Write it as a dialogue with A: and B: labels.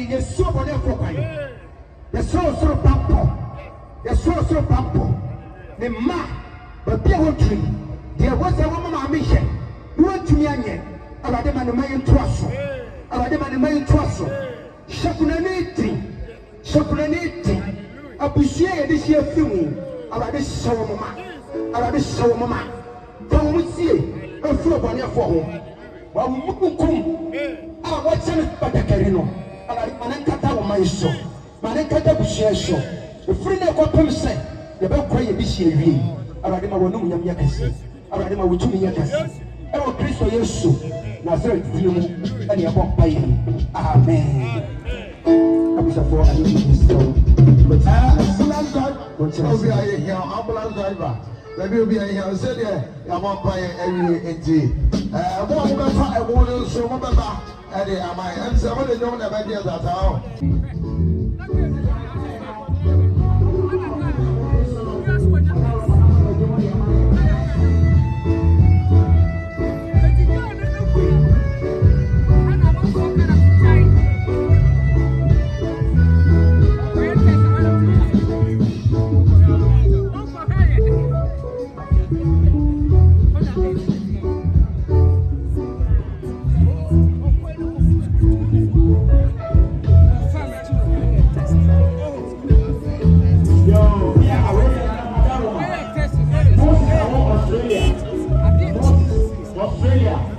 A: yes, so on your profile. The so pampo. The so pampo. The ma, but there were three. There was a woman I mission. You want to me again. I had them on the main trust. I had them on the main trust. Shakunanity. I appreciate this year film. I had this show mama. I had this show mama. Don't we see a flow on your phone? While we come, I watch it but the carino. I like Manakata on my show. Manakata Bushia show. The friend of what say, the bell quiet this year. I had him a woman yakasi. I had him a woman yakasi. I will praise for your show. Nazareth film and your walk by him. Amen. I was a four and ambulance driver. Maybe you'll be here. Said, yeah, I'm on fire every day. One better, I want to show my better. And I might answer what they don't have ideas at all. Australia.